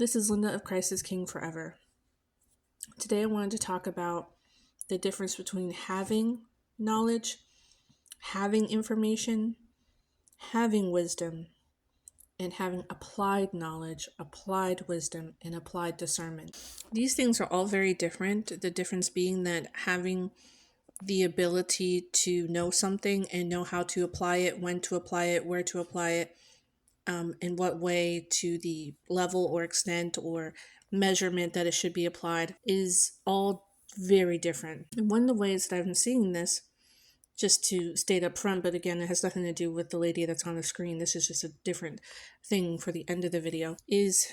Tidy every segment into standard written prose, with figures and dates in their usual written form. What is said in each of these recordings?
This is Linda of Christ is King Forever. Today I wanted to talk about the difference between having knowledge, having information, having wisdom, and having applied knowledge, applied wisdom, and applied discernment. These things are all very different. The difference being that having the ability to know something and know how to apply it, when to apply it, where to apply it, in what way, to the level or extent or measurement that it should be applied, is all very different. And one of the ways that I've been seeing this, just to state up front, but again, it has nothing to do with the lady that's on the screen, this is just a different thing for the end of the video, is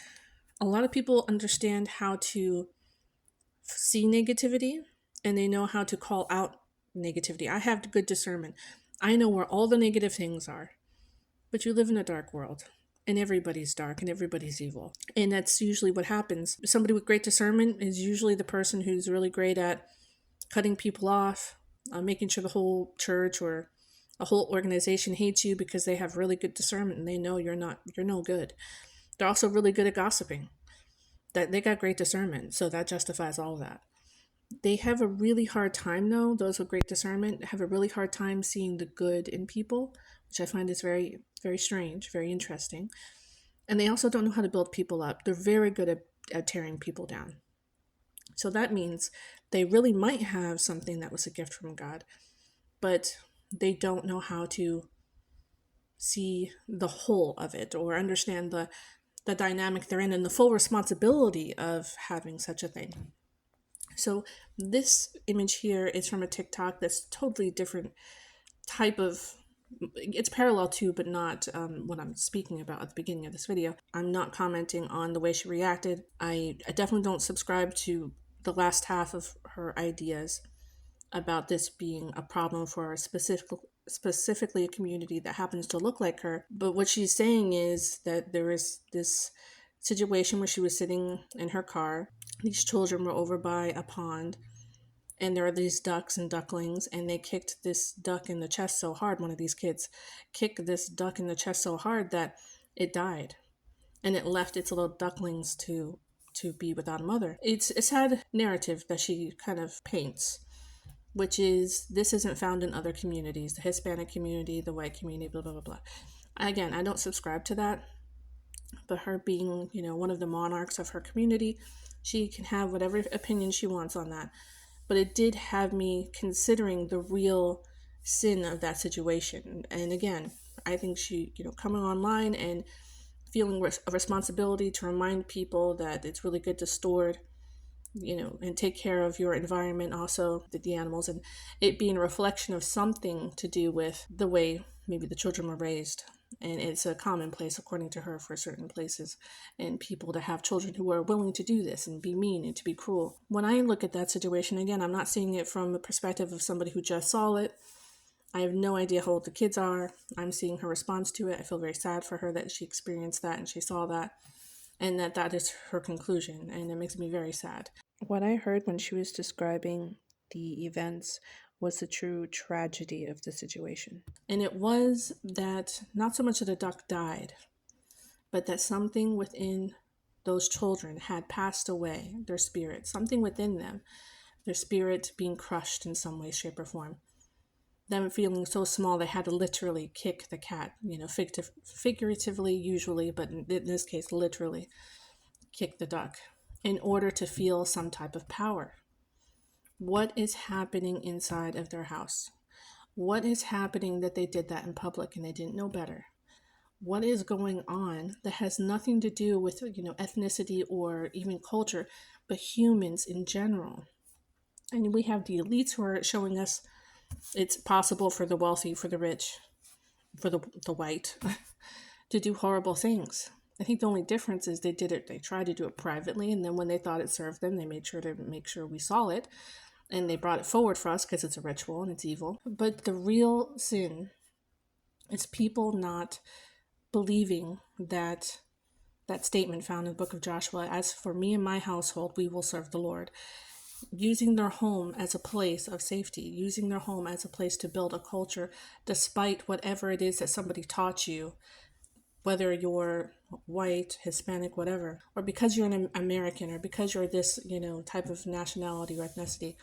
a lot of people understand how to see negativity and they know how to call out negativity. I have good discernment. I know where all the negative things are. But you live in a dark world, and everybody's dark and everybody's evil. And that's usually what happens. Somebody with great discernment is usually the person who's really great at cutting people off, making sure the whole church or a whole organization hates you because they have really good discernment and they know you're no good. They're also really good at gossiping. That they got great discernment, so that justifies all of that. They have a really hard time, though, those with great discernment have a really hard time seeing the good in people, which I find is very, very strange, very interesting. And they also don't know how to build people up. They're very good at tearing people down. So that means they really might have something that was a gift from God, but they don't know how to see the whole of it or understand the dynamic they're in and the full responsibility of having such a thing. So this image here is from a TikTok that's totally different type of, it's parallel to, but not what I'm speaking about at the beginning of this video. I'm not commenting on the way she reacted. I definitely don't subscribe to the last half of her ideas about this being a problem for specifically a community that happens to look like her. But what she's saying is that there is this situation where she was sitting in her car. These children were over by a pond, and there are these ducks and ducklings, and they kicked this duck in the chest so hard. One of these kids kicked this duck in the chest so hard that it died, and it left its little ducklings to be without a mother. It's a sad narrative that she kind of paints, which is this isn't found in other communities, the Hispanic community, the white community, blah, blah, blah, blah. Again, I don't subscribe to that, but her being, one of the monarchs of her community, she can have whatever opinion she wants on that. But it did have me considering the real sin of that situation. And again, I think she, coming online and feeling a responsibility to remind people that it's really good to store, and take care of your environment, also the animals, and it being a reflection of something to do with the way maybe the children were raised. And it's a commonplace, according to her, for certain places and people to have children who are willing to do this and be mean and to be cruel. When I look at that situation, again, I'm not seeing it from the perspective of somebody who just saw it. I have no idea how old the kids are. I'm seeing her response to it. I feel very sad for her that she experienced that and she saw that, and that is her conclusion, and it makes me very sad. What I heard when she was describing the events was the true tragedy of the situation. And it was that not so much that a duck died, but that something within those children had passed away, their spirit, something within them, their spirit being crushed in some way, shape, or form. Them feeling so small they had to literally kick the cat, figuratively usually, but in this case, literally kick the duck in order to feel some type of power. What is happening inside of their house? What is happening that they did that in public and they didn't know better? What is going on that has nothing to do with, ethnicity or even culture, but humans in general? And we have the elites who are showing us it's possible for the wealthy, for the rich, for the white to do horrible things. I think the only difference is they tried to do it privately, and then when they thought it served them, they made sure to make sure we saw it, and they brought it forward for us because it's a ritual and it's evil. But the real sin is people not believing that statement found in the book of Joshua, as for me and my household, we will serve the Lord. Using their home as a place of safety, using their home as a place to build a culture, despite whatever it is that somebody taught you whether you're white, Hispanic, whatever, or because you're an American, or because you're this, type of nationality or ethnicity,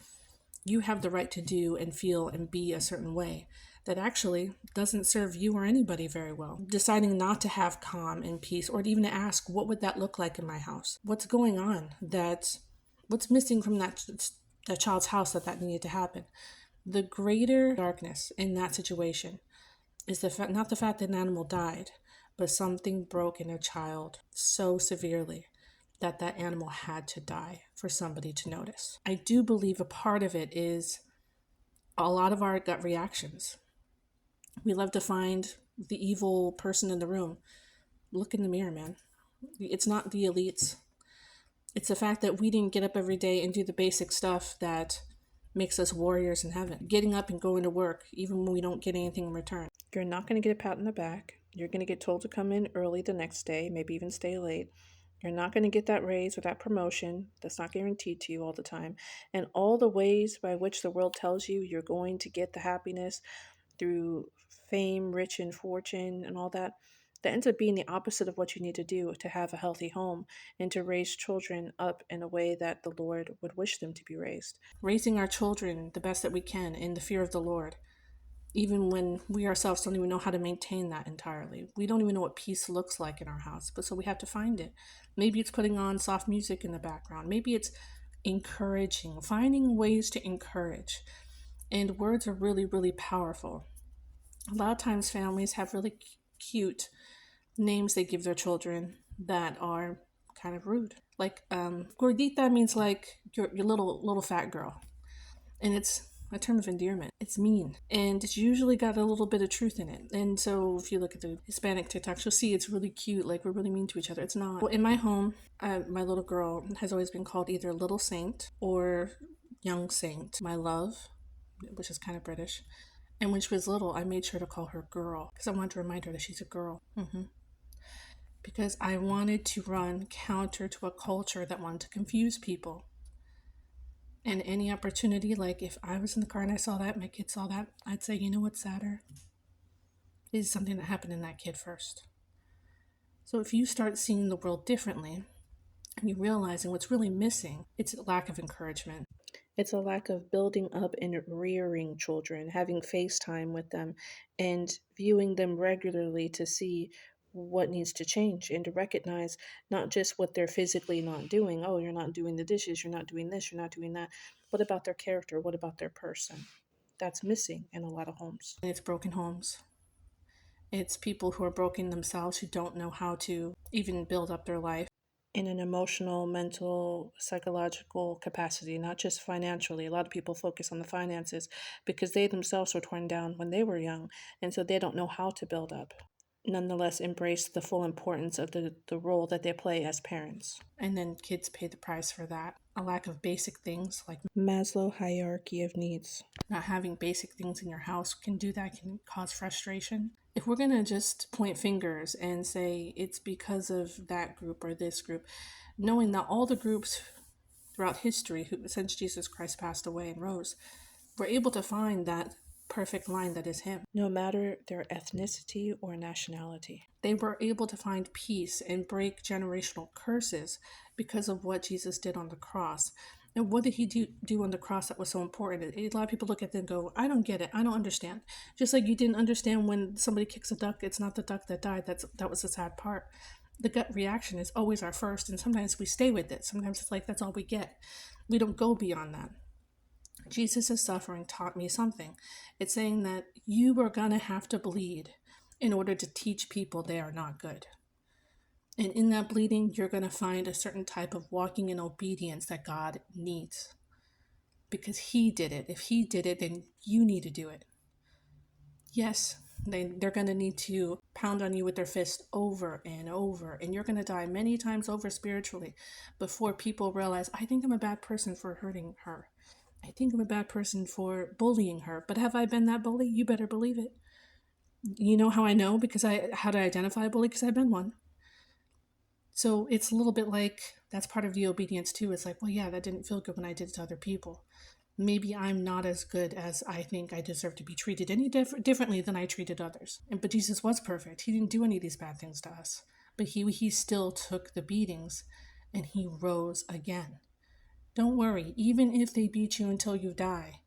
you have the right to do and feel and be a certain way that actually doesn't serve you or anybody very well. Deciding not to have calm and peace, or to even ask, what would that look like in my house? What's going on? What's missing from that child's house that needed to happen? The greater darkness in that situation is not the fact that an animal died, but something broke in a child so severely that animal had to die for somebody to notice. I do believe a part of it is a lot of our gut reactions. We love to find the evil person in the room. Look in the mirror, man. It's not the elites. It's the fact that we didn't get up every day and do the basic stuff that makes us warriors in heaven. Getting up and going to work, even when we don't get anything in return. You're not going to get a pat on the back. You're going to get told to come in early the next day, maybe even stay late. You're not going to get that raise or that promotion. That's not guaranteed to you all the time. And all the ways by which the world tells you you're going to get the happiness through fame, rich, and fortune, and all that ends up being the opposite of what you need to do to have a healthy home and to raise children up in a way that the Lord would wish them to be raised. Raising our children the best that we can in the fear of the Lord, even when we ourselves don't even know how to maintain that entirely. We don't even know what peace looks like in our house, but so we have to find it. Maybe it's putting on soft music in the background. Maybe it's encouraging, finding ways to encourage. And words are really, really powerful. A lot of times families have really cute names they give their children that are kind of rude. Like gordita means like your little fat girl. And it's a term of endearment. It's mean. And it's usually got a little bit of truth in it. And so if you look at the Hispanic TikToks, you'll see it's really cute. Like, we're really mean to each other. It's not. Well, in my home, my little girl has always been called either Little Saint or Young Saint. My love, which is kind of British. And when she was little, I made sure to call her girl because I wanted to remind her that she's a girl. Because I wanted to run counter to a culture that wanted to confuse people. And any opportunity, like if I was in the car and I saw that, my kid saw that, I'd say, you know what's sadder? It is something that happened in that kid first. So if you start seeing the world differently and you realizing what's really missing, it's a lack of encouragement. It's a lack of building up and rearing children, having FaceTime with them and viewing them regularly to see what needs to change and to recognize not just what they're physically not doing. Oh, you're not doing the dishes, you're not doing this, you're not doing that. What about their character? What about their person? That's missing in a lot of homes. And it's broken homes. It's people who are broken themselves, who don't know how to even build up their life in an emotional, mental, psychological capacity, not just financially. A lot of people focus on the finances because they themselves were torn down when they were young, and so they don't know how to build up. Nonetheless, embrace the full importance of the role that they play as parents. And then kids pay the price for that. A lack of basic things like Maslow hierarchy of needs. Not having basic things in your house can cause frustration. If we're going to just point fingers and say it's because of that group or this group, knowing that all the groups throughout history, since Jesus Christ passed away and rose, were able to find that perfect line that is him, no matter their ethnicity or nationality. They were able to find peace and break generational curses because of what Jesus did on the cross. And what did he do on the cross that was so important? A lot of people look at it and go, I don't get it. I don't understand. Just like you didn't understand when somebody kicks a duck, it's not the duck that died. That was the sad part. The gut reaction is always our first, and sometimes we stay with it. Sometimes it's like that's all we get. We don't go beyond that. Jesus' suffering taught me something. It's saying that you are going to have to bleed in order to teach people they are not good. And in that bleeding, you're going to find a certain type of walking in obedience that God needs. Because he did it. If he did it, then you need to do it. Yes, they're going to need to pound on you with their fist over and over. And you're going to die many times over spiritually before people realize, I think I'm a bad person for hurting her. I think I'm a bad person for bullying her. But have I been that bully? You better believe it. You know how I know? How to identify a bully? Because I've been one. So it's a little bit like, that's part of the obedience too. It's like, well, yeah, that didn't feel good when I did it to other people. Maybe I'm not as good as I think I deserve to be treated any differently than I treated others. But Jesus was perfect. He didn't do any of these bad things to us. But he still took the beatings and he rose again. Don't worry, even if they beat you until you die,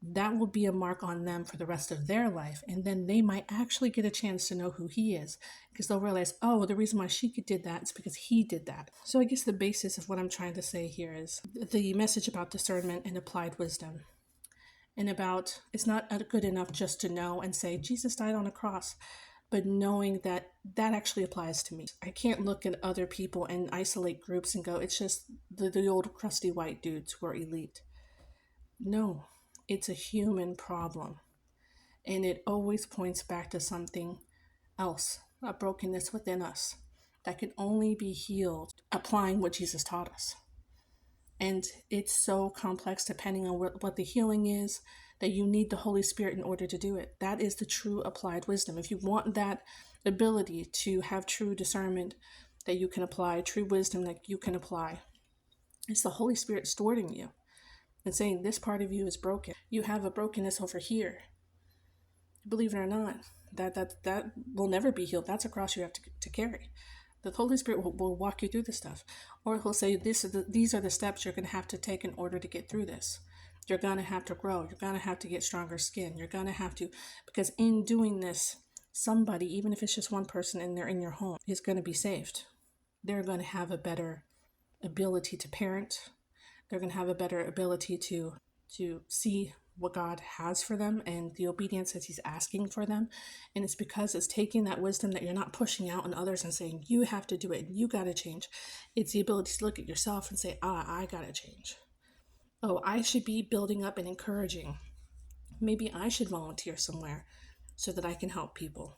that will be a mark on them for the rest of their life. And then they might actually get a chance to know who he is, because they'll realize, oh, the reason why she did that is because he did that. So I guess the basis of what I'm trying to say here is the message about discernment and applied wisdom. And about, it's not good enough just to know and say, Jesus died on a cross, but knowing that that actually applies to me. I can't look at other people and isolate groups and go, it's just the old crusty white dudes who are elite. No, it's a human problem. And it always points back to something else, a brokenness within us that can only be healed applying what Jesus taught us. And it's so complex depending on what the healing is, that you need the Holy Spirit in order to do it. That is the true applied wisdom. If you want that ability to have true discernment that you can apply, true wisdom that you can apply, it's the Holy Spirit stored in you and saying, this part of you is broken. You have a brokenness over here. Believe it or not, that will never be healed. That's a cross you have to carry. The Holy Spirit will walk you through this stuff. Or he'll say, these are the steps you're going to have to take in order to get through this. You're going to have to grow. You're going to have to get stronger skin. You're going to have to, because in doing this, somebody, even if it's just one person and they're in your home, is going to be saved. They're going to have a better ability to parent. They're going to have a better ability to see what God has for them and the obedience that he's asking for them. And it's because it's taking that wisdom that you're not pushing out on others and saying, you have to do it, you got to change. It's the ability to look at yourself and say, I got to change. Oh, I should be building up and encouraging. Maybe I should volunteer somewhere so that I can help people.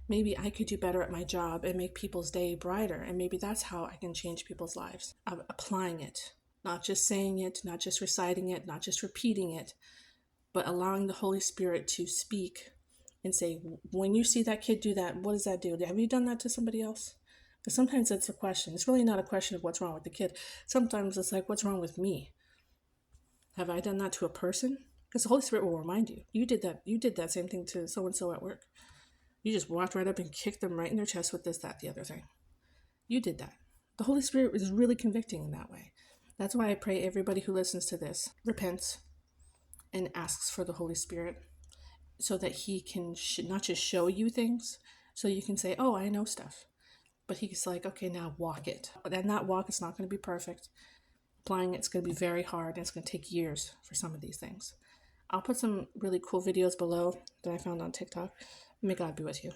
Maybe I could do better at my job and make people's day brighter. And maybe that's how I can change people's lives. I'm applying it, not just saying it, not just reciting it, not just repeating it, but allowing the Holy Spirit to speak and say, when you see that kid do that, what does that do? Have you done that to somebody else? Because sometimes that's a question. It's really not a question of what's wrong with the kid. Sometimes it's like, what's wrong with me? Have I done that to a person? Because the Holy Spirit will remind you. You did that same thing to so-and-so at work. You just walked right up and kicked them right in their chest with this, that, the other thing. You did that. The Holy Spirit is really convicting in that way. That's why I pray everybody who listens to this repents and asks for the Holy Spirit so that he can not just show you things, so you can say, oh, I know stuff. But he's like, okay, now walk it. And that walk is not going to be perfect. Applying it's going to be very hard, and it's going to take years for some of these things. I'll put some really cool videos below that I found on TikTok. May God be with you.